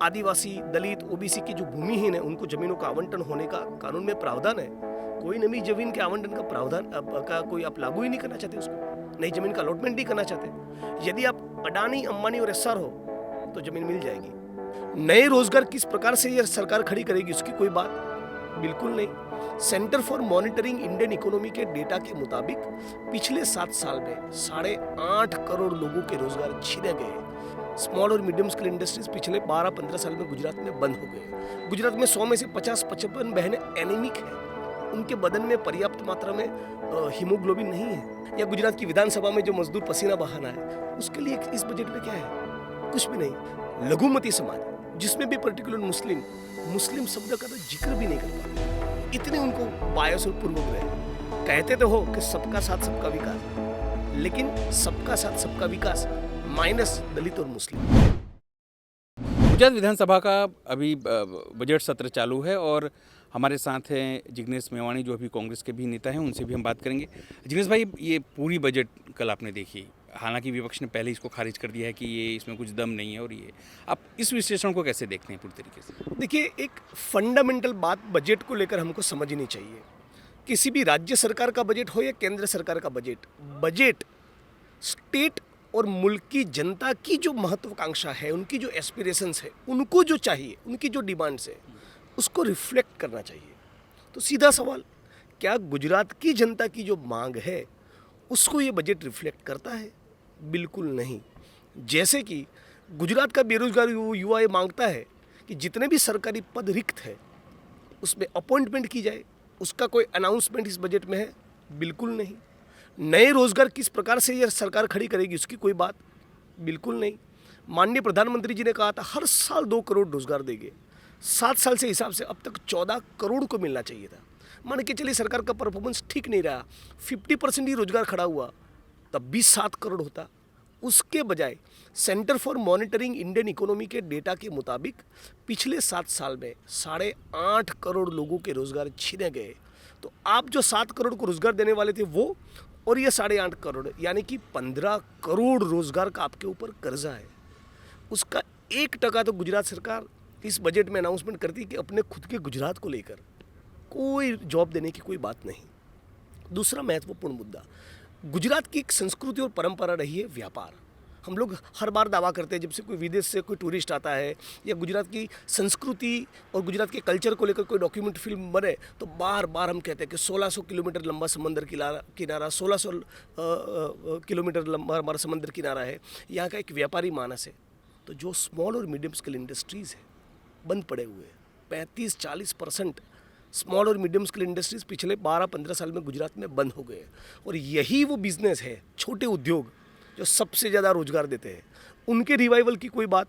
आदिवासी, दलित, OBC की जो भूमिहीन है उनको जमीनों का आवंटन होने का कानून में प्रावधान है। कोई नई जमीन के आवंटन का प्रावधान का कोई आप लागू ही नहीं करना चाहते उसको, नई जमीन का अलॉटमेंट नहीं करना चाहते। यदि आप अडानी, अंबानी और एस्सार हो तो जमीन मिल जाएगी। नए रोजगार किस प्रकार से ये सरकार खड़ी करेगी उसकी कोई बात बिल्कुल नहीं। Centre for monitoring Indian economy के डेटा के मुताबिक पिछले 7 साल में 8.5 करोड़ लोगों के रोजगार छीने गए। स्मॉल और मीडियम स्केल इंडस्ट्रीज पिछले 12-15 साल में गुजरात में बंद हो गए। गुजरात में 100 में से 50-55 बहनें एनीमिक हैं, उनके बदन में पर्याप्त मात्रा में हीमोग्लोबिन नहीं है। या गुजरात की विधानसभा में जो मजदूर पसीना बहाना है उसके लिए इस बजट में क्या है? कुछ भी नहीं। लघुमती समाज जिसमें भी पर्टिकुलर मुस्लिम शब्द का तो जिक्र भी नहीं कर पाते, इतने उनको बायस और पूर्वग्रह। कहते तो हो कि सबका साथ सबका विकास, लेकिन सबका साथ सबका विकास माइनस दलित और मुस्लिम। गुजरात विधानसभा का अभी बजट सत्र चालू है और हमारे साथ हैं जिग्नेश मेवाणी जो अभी कांग्रेस के भी नेता हैं, उनसे भी हम बात करेंगे। जिग्नेश भाई, ये पूरी बजट कल आपने देखी, हालांकि विपक्ष ने पहले इसको खारिज कर दिया है कि ये इसमें कुछ दम नहीं है, और ये आप इस विश्लेषण को कैसे देखते हैं पूरी तरीके से? देखिए, एक फंडामेंटल बात बजट को लेकर हमको समझनी चाहिए। किसी भी राज्य सरकार का बजट हो या केंद्र सरकार का बजट स्टेट और मुल्क की जनता की जो महत्वाकांक्षा है, उनकी जो एस्पिरेशंस है, उनको जो चाहिए, उनकी जो डिमांड्स है, उसको रिफ्लेक्ट करना चाहिए। तो सीधा सवाल, क्या गुजरात की जनता की जो मांग है उसको ये बजट रिफ्लेक्ट करता है? बिल्कुल नहीं। जैसे कि गुजरात का बेरोजगार युवा ये मांगता है कि जितने भी सरकारी पद रिक्त है उसमें अपॉइंटमेंट की जाए, उसका कोई अनाउंसमेंट इस बजट में है? बिल्कुल नहीं। नए रोजगार किस प्रकार से यह सरकार खड़ी करेगी उसकी कोई बात बिल्कुल नहीं। माननीय प्रधानमंत्री जी ने कहा था हर साल 2 करोड़ रोजगार देंगे। 7 साल से हिसाब से अब तक 14 करोड़ को मिलना चाहिए था। मान के चलिए सरकार का परफॉर्मेंस ठीक नहीं रहा, 50% ही रोजगार खड़ा हुआ, तब भी 7 करोड़ होता। उसके बजाय centre for monitoring Indian economy के डेटा के मुताबिक पिछले 7 साल में 8.5 करोड़ लोगों के रोजगार छीने गए। तो आप जो 7 करोड़ को रोजगार देने वाले थे वो, और ये 8.5 करोड़, यानी कि 15 करोड़ रोजगार का आपके ऊपर कर्जा है। उसका 1% तो गुजरात सरकार इस बजट में अनाउंसमेंट करती कि अपने खुद के गुजरात को लेकर कोई जॉब देने की कोई बात नहीं। दूसरा महत्वपूर्ण मुद्दा, गुजरात की एक संस्कृति और परंपरा रही है व्यापार। हम लोग हर बार दावा करते हैं जब से कोई विदेश से कोई टूरिस्ट आता है या गुजरात की संस्कृति और गुजरात के कल्चर को लेकर कोई डॉक्यूमेंट फिल्म बने तो बार बार हम कहते हैं कि 1600 किलोमीटर लंबा समंदर किनारा 1600 किलोमीटर लंबा हमारा समंदर किनारा है। यहाँ का एक व्यापारी मानस है। तो जो स्मॉल और मीडियम स्केल इंडस्ट्रीज़ है बंद पड़े हुए हैं, 35-40% स्मॉल और मीडियम स्केल इंडस्ट्रीज पिछले 12-15 साल में गुजरात में बंद हो गए। और यही वो बिजनेस है, छोटे उद्योग जो सबसे ज़्यादा रोजगार देते हैं। उनके रिवाइवल की कोई बात,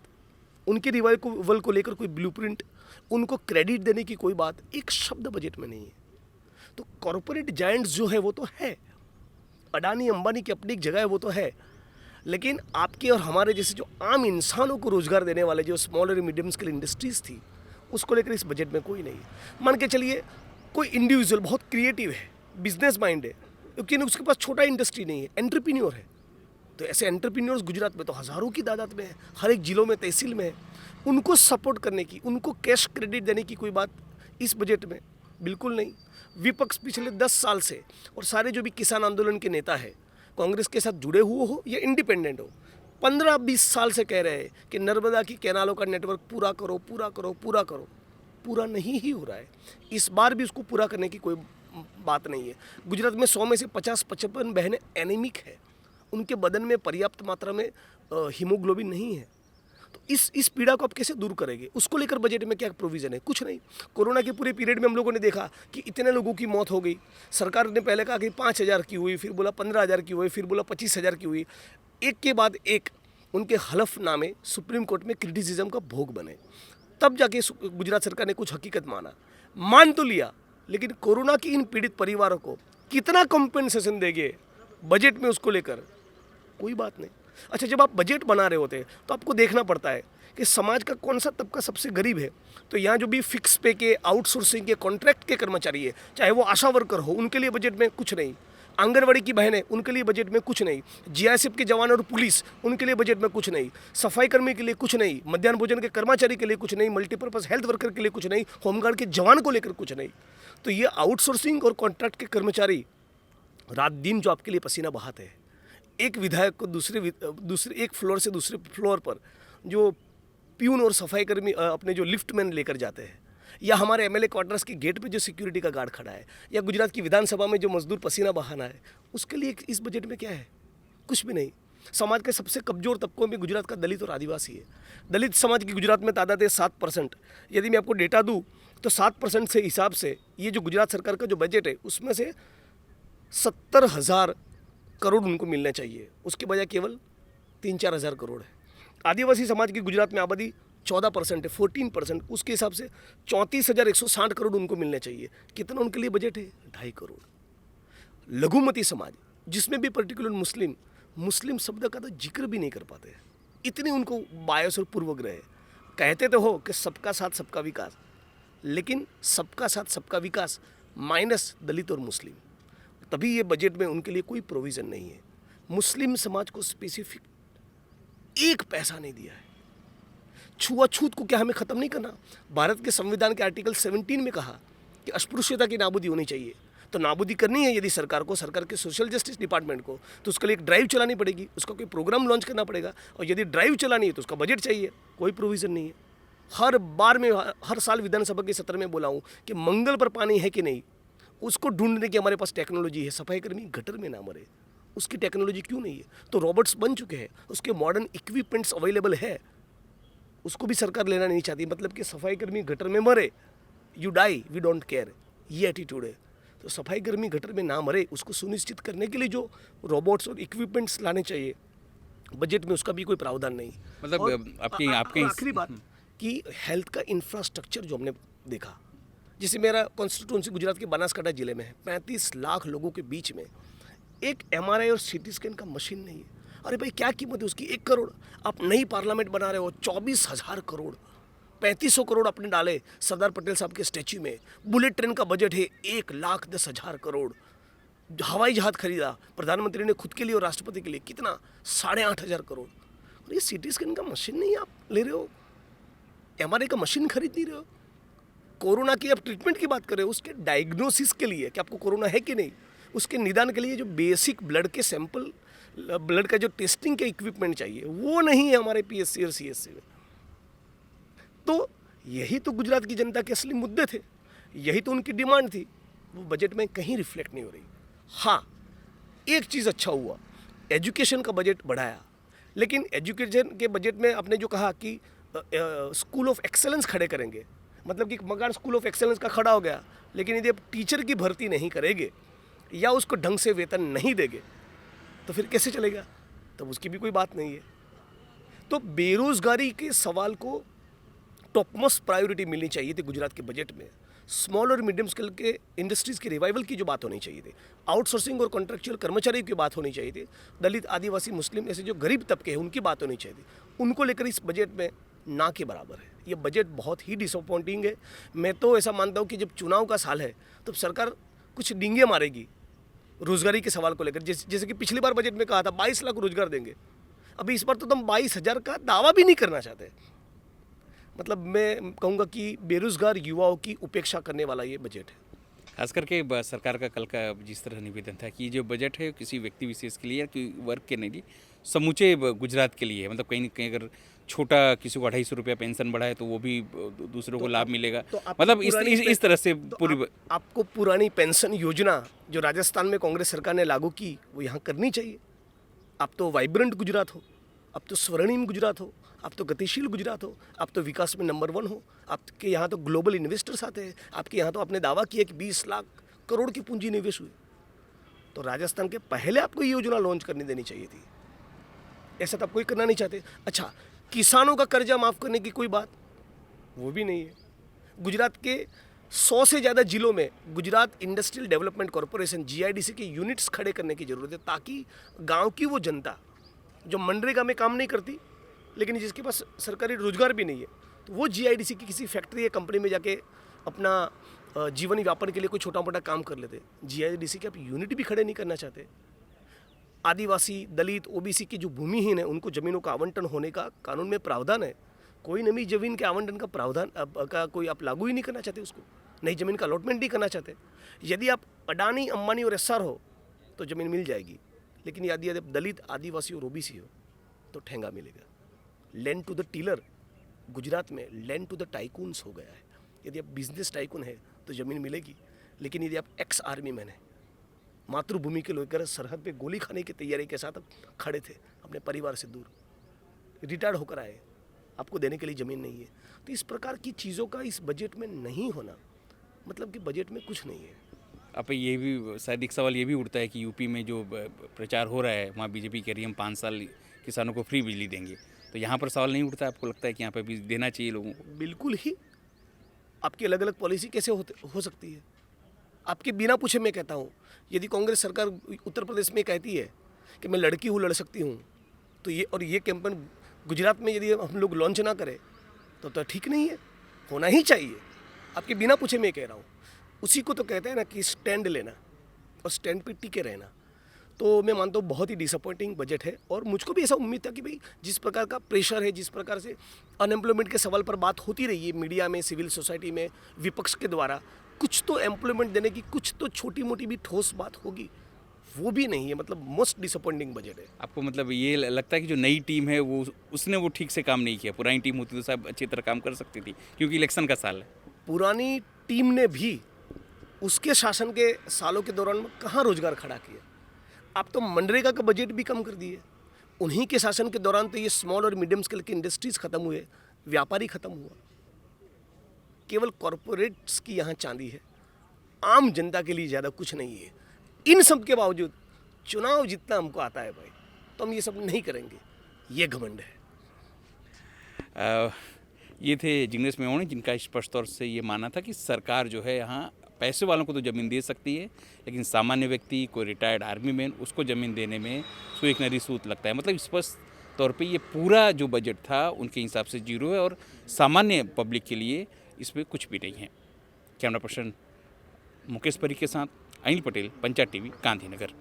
उनके रिवाइवल को लेकर कोई ब्लूप्रिंट, उनको क्रेडिट देने की कोई बात एक शब्द बजट में नहीं है। तो कॉरपोरेट जायंट्स जो है वो तो है, अडानी अंबानी की अपनी एक जगह है वो तो है, लेकिन आपके और हमारे जैसे जो आम इंसानों को रोजगार देने वाले जो स्मॉल और मीडियम स्केल इंडस्ट्रीज थी उसको लेकर इस बजट में कोई नहीं है। मान के चलिए कोई इंडिविजुअल बहुत क्रिएटिव है, बिजनेस माइंड है, लेकिन उसके पास छोटा इंडस्ट्री नहीं है, एंटरप्रेन्योर है, तो ऐसे एंटरप्रेन्योर्स गुजरात में तो हज़ारों की तादाद में है, हर एक जिलों में, तहसील में है। उनको सपोर्ट करने की, उनको कैश क्रेडिट देने की कोई बात इस बजट में बिल्कुल नहीं। विपक्ष पिछले 10 साल से और सारे जो भी किसान आंदोलन के नेता है, कांग्रेस के साथ जुड़े हुए हो या इंडिपेंडेंट हो, 15-20 साल से कह रहे हैं कि नर्मदा की कैनालों का नेटवर्क पूरा करो, पूरा करो, पूरा करो। पूरा नहीं ही हो रहा है। इस बार भी उसको पूरा करने की कोई बात नहीं है। गुजरात में 100 में से 50-55 बहनें एनीमिक है, उनके बदन में पर्याप्त मात्रा में हीमोग्लोबिन नहीं है। तो इस पीड़ा को आप कैसे दूर करेंगे? उसको लेकर बजट में क्या प्रोविज़न है? कुछ नहीं। कोरोना के पूरे पीरियड में हम लोगों ने देखा कि इतने लोगों की मौत हो गई। सरकार ने पहले कहा कि 5000 की हुई, फिर बोला 15000 की हुई, फिर बोला 25000 की हुई। एक के बाद एक उनके हलफनामे सुप्रीम कोर्ट में क्रिटिसिज्म का भोग बने। तब जाके गुजरात सरकार ने कुछ हकीकत मान तो लिया, लेकिन कोरोना की इन पीड़ित परिवारों को कितना कॉम्पेंसेशन देंगे बजट में उसको लेकर कोई बात नहीं। अच्छा, जब आप बजट बना रहे होते हैं तो आपको देखना पड़ता है कि समाज का कौन सा तबका सबसे गरीब है। तो यहाँ जो भी फिक्स पे के, आउटसोर्सिंग के, कॉन्ट्रैक्ट के कर्मचारी है, चाहे वो आशा वर्कर हो, उनके लिए बजट में कुछ नहीं। आंगनवाड़ी की बहनें, उनके लिए बजट में कुछ नहीं। जीआईएसएफ के जवान और पुलिस, उनके लिए बजट में कुछ नहीं। सफाई कर्मी के लिए कुछ नहीं। मध्याह्न भोजन के कर्मचारी के लिए कुछ नहीं। मल्टीपर्पज़ हेल्थ वर्कर के लिए कुछ नहीं। होमगार्ड के जवान को लेकर कुछ नहीं। तो ये आउटसोर्सिंग और कॉन्ट्रैक्ट के कर्मचारी रात दिन जो आपके लिए पसीना बहाते हैं, एक विधायक को दूसरे एक फ्लोर से दूसरे फ्लोर पर जो प्यून और सफाई कर्मी अपने जो लिफ्टमैन लेकर जाते हैं, या हमारे एमएलए क्वार्टर्स के गेट पे जो सिक्योरिटी का गार्ड खड़ा है, या गुजरात की विधानसभा में जो मजदूर पसीना बहाना है, उसके लिए इस बजट में क्या है? कुछ भी नहीं। समाज के सबसे कमजोर तबकों में गुजरात का दलित और आदिवासी है। दलित समाज की गुजरात में तादाद है 7%। यदि मैं आपको डेटा दूँ तो 7% से हिसाब से ये जो गुजरात सरकार का जो बजट है, उसमें से 70,000 करोड़ उनको मिलने चाहिए, उसके बजाय केवल 3-4 हज़ार करोड़ है। आदिवासी समाज की गुजरात में आबादी 14% है, 14%। उसके हिसाब से 34,160 करोड़ उनको मिलने चाहिए। कितना उनके लिए बजट है? 2.5 करोड़। लघुमती समाज, जिसमें भी पर्टिकुलर मुस्लिम शब्द का तो जिक्र भी नहीं कर पाते हैं, इतनी उनको बायस और पूर्वग्रह है। कहते तो हो कि सबका साथ सबका विकास, लेकिन सबका साथ सबका विकास माइनस दलित और मुस्लिम, तभी ये बजट में उनके लिए कोई प्रोविज़न नहीं है। मुस्लिम समाज को स्पेसिफिक एक पैसा नहीं दिया है। छुआछूत को क्या हमें ख़त्म नहीं करना? भारत के संविधान के आर्टिकल 17 में कहा कि अस्पृश्यता की नाबूदी होनी चाहिए। तो नाबूदी करनी है यदि सरकार को, सरकार के सोशल जस्टिस डिपार्टमेंट को, तो उसके लिए एक ड्राइव चलानी पड़ेगी, उसका कोई प्रोग्राम लॉन्च करना पड़ेगा। और यदि ड्राइव चलानी है तो उसका बजट चाहिए। कोई प्रोविज़न नहीं है। हर साल विधानसभा के सत्र में बोला हूँ कि मंगल पर पानी है कि नहीं, उसको ढूंढने की हमारे पास टेक्नोलॉजी है। सफाई कर्मी गटर में ना मरे, उसकी टेक्नोलॉजी क्यों नहीं है? तो रोबोट्स बन चुके हैं, उसके मॉडर्न इक्विपमेंट्स अवेलेबल है, उसको भी सरकार लेना नहीं चाहती। मतलब कि सफाई कर्मी गटर में मरे, you die, we don't care, ये एटीट्यूड है। तो सफाई कर्मी गटर में ना मरे, उसको सुनिश्चित करने के लिए जो रोबोट्स और इक्विपमेंट्स लाने चाहिए, बजट में उसका भी कोई प्रावधान नहीं। मतलब आपके आखिरी बात कि हेल्थ का इंफ्रास्ट्रक्चर जो हमने देखा, जैसे मेरा कॉन्स्टिट्यूंसी गुजरात के बनासकांठा जिले में है, 35 लाख लोगों के बीच में एक एमआरआई और सीटी स्कैन का मशीन नहीं है। अरे भाई क्या कीमत है उसकी? 1 करोड़। आप नई पार्लियामेंट बना रहे हो, 24,000 करोड़, 3500 करोड़ आपने डाले सरदार पटेल साहब के स्टैच्यू में। बुलेट ट्रेन का बजट है 1,10,000 करोड़। हवाई जहाज खरीदा प्रधानमंत्री ने खुद के लिए और राष्ट्रपति के लिए, कितना? 8,500 करोड़। और ये सीटी स्कैन का मशीन नहीं आप ले रहे हो, एमआरआई का मशीन खरीद नहीं रहे हो। कोरोना की आप ट्रीटमेंट की बात कर रहे हो, उसके डायग्नोसिस के लिए कि आपको कोरोना है कि नहीं, उसके निदान के लिए जो बेसिक ब्लड के सैंपल, ब्लड का जो टेस्टिंग के इक्विपमेंट चाहिए, वो नहीं है हमारे पीएससी और सीएससी में। तो यही तो गुजरात की जनता के असली मुद्दे थे, यही तो उनकी डिमांड थी, वो बजट में कहीं रिफ्लेक्ट नहीं हो रही। हाँ, एक चीज़ अच्छा हुआ, एजुकेशन का बजट बढ़ाया, लेकिन एजुकेशन के बजट में आपने जो कहा कि स्कूल ऑफ एक्सेलेंस खड़े करेंगे, मतलब कि मकान स्कूल ऑफ एक्सेलेंस का खड़ा हो गया, लेकिन यदि आप टीचर की भर्ती नहीं करेंगे या उसको ढंग से वेतन नहीं देंगे तो फिर कैसे चलेगा? तब उसकी भी कोई बात नहीं है। तो बेरोजगारी के सवाल को टॉप मोस्ट प्रायोरिटी मिलनी चाहिए थी गुजरात के बजट में। स्मॉल और मीडियम स्केल के इंडस्ट्रीज़ के रिवाइवल की जो बात होनी चाहिए थी, आउटसोर्सिंग और कॉन्ट्रैक्चुअल कर्मचारियों की बात होनी चाहिए थी, दलित, आदिवासी, मुस्लिम ऐसे जो गरीब तबके हैं उनकी बात होनी चाहिए थी, उनको लेकर इस बजट में ना के बराबर है। ये बजट बहुत ही डिसअपॉइंटिंग है। मैं तो ऐसा मानता हूँ कि जब चुनाव का साल है तो सरकार कुछ डींगे मारेगी रोजगारी के सवाल को लेकर। जैसे कि पिछली बार बजट में कहा था 22 लाख रोजगार देंगे, अभी इस बार तो तुम 22,000 का दावा भी नहीं करना चाहते। मतलब मैं कहूँगा कि बेरोजगार युवाओं की उपेक्षा करने वाला ये बजट है। खास करके सरकार का कल का जिस तरह निवेदन था कि ये जो बजट है किसी व्यक्ति विशेष के लिए या कि वर्ग के नहीं, समूचे गुजरात के लिए है। मतलब कहीं न कहीं अगर छोटा किसी को 250 रुपया पेंशन बढ़ा है तो वो भी दूसरों को लाभ मिलेगा। तो मतलब इस तरह से पूरी आपको पुरानी पेंशन योजना जो राजस्थान में कांग्रेस सरकार ने लागू की वो यहाँ करनी चाहिए। आप तो वाइब्रेंट गुजरात हो, आप तो स्वर्णिम गुजरात हो, आप तो गतिशील गुजरात हो, आप तो विकास में नंबर 1 हो, आपके यहाँ तो ग्लोबल इन्वेस्टर्स आते हैं, आपके यहाँ तो आपने दावा किया कि 20 लाख करोड़ की पूंजी निवेश हुई। तो राजस्थान के पहले आपको ये योजना लॉन्च करने देनी चाहिए थी। ऐसा तो आप कोई करना नहीं चाहते। अच्छा, किसानों का कर्जा माफ़ करने की कोई बात, वो भी नहीं है। गुजरात के 100 से ज़्यादा जिलों में Gujarat industrial development corporation GIDC के यूनिट्स खड़े करने की ज़रूरत है, ताकि गांव की वो जनता जो मनरेगा में काम नहीं करती लेकिन जिसके पास सरकारी रोजगार भी नहीं है, तो वो GIDC की किसी फैक्ट्री या कंपनी में जाके अपना जीवन व्यापन के लिए कोई छोटा मोटा काम कर लेते। जीआईडीसी के आप यूनिट भी खड़े नहीं करना चाहते। आदिवासी, दलित, ओबीसी की जो भूमिहीन है उनको जमीनों का आवंटन होने का कानून में प्रावधान है। कोई नई जमीन के आवंटन का प्रावधान का कोई आप लागू ही नहीं करना चाहते, उसको नई जमीन का अलॉटमेंट नहीं करना चाहते। यदि आप अडानी, अंबानी और एसआर हो तो ज़मीन मिल जाएगी, लेकिन यदि आप दलित, आदिवासी और ओबीसी हो तो ठेंगा मिलेगा। Land to the tiller Gujarat में लैंड टू द टाइकून्स हो गया है। यदि आप बिजनेस टाइकून है तो ज़मीन मिलेगी, लेकिन यदि आप एक्स आर्मी मैन है, मातृभूमि के लेकर सरहद पे गोली खाने की तैयारी के साथ आप खड़े थे, अपने परिवार से दूर, रिटायर्ड होकर आए, आपको देने के लिए ज़मीन नहीं है। तो इस प्रकार की चीज़ों का इस बजट में नहीं होना मतलब कि बजट में कुछ नहीं है। अब ये भी शायद एक सवाल ये भी उठता है कि यूपी में जो प्रचार हो रहा है वहाँ बीजेपी कह रही है हम 5 साल किसानों को फ्री बिजली देंगे, तो यहाँ पर सवाल नहीं उठता? आपको लगता है कि यहाँ पर भी देना चाहिए लोगों को? बिल्कुल ही। आपकी अलग अलग पॉलिसी कैसे हो सकती है? आपके बिना पूछे मैं कहता हूँ, यदि कांग्रेस सरकार उत्तर प्रदेश में कहती है कि मैं लड़की हूँ, लड़ सकती हूँ, तो ये कैंपेन गुजरात में यदि हम लोग लॉन्च ना करें तो ठीक नहीं है, होना ही चाहिए। आपके बिना पूछे मैं कह रहा हूँ। उसी को तो कहते हैं ना कि स्टैंड लेना और स्टैंड पे टिके रहना। तो मैं मानता हूँ बहुत ही डिसअपॉइंटिंग बजट है, और मुझको भी ऐसा उम्मीद था कि भाई जिस प्रकार का प्रेशर है, जिस प्रकार से अनएम्प्लॉयमेंट के सवाल पर बात होती रही है मीडिया में, सिविल सोसाइटी में, विपक्ष के द्वारा, कुछ तो एम्प्लॉयमेंट देने की कुछ तो छोटी मोटी भी ठोस बात होगी, वो भी नहीं है। मतलब मोस्ट डिसअपॉइंटिंग बजट है। आपको मतलब ये लगता है कि जो नई टीम है उसने वो ठीक से काम नहीं किया? पुरानी टीम होती तो सब अच्छी तरह काम कर सकती थी, क्योंकि इलेक्शन का साल है। पुरानी टीम ने भी उसके शासन के सालों के दौरान में कहाँ रोजगार खड़ा किया? आप तो मनरेगा का बजट भी कम कर दिए। उन्हीं के शासन के दौरान तो ये स्मॉल और मीडियम स्केल की इंडस्ट्रीज खत्म हुए, व्यापारी खत्म हुआ। केवल कॉरपोरेट्स की यहाँ चांदी है, आम जनता के लिए ज़्यादा कुछ नहीं है। इन सब के बावजूद चुनाव जितना हमको आता है भाई, तो हम ये सब नहीं करेंगे, ये घमंड है। ये थे जिग्नेश मेवाणी, जिनका स्पष्ट तौर से ये मानना था कि सरकार जो है यहाँ पैसे वालों को तो ज़मीन दे सकती है, लेकिन सामान्य व्यक्ति, कोई रिटायर्ड आर्मी मैन, उसको ज़मीन देने में उसको एक नरी सूत लगता है। मतलब स्पष्ट तौर पे ये पूरा जो बजट था उनके हिसाब से जीरो है, और सामान्य पब्लिक के लिए इसमें कुछ भी नहीं है। कैमरा पर्सन मुकेश परी के साथ अनिल पटेल, पंचायत टीवी, गांधीनगर।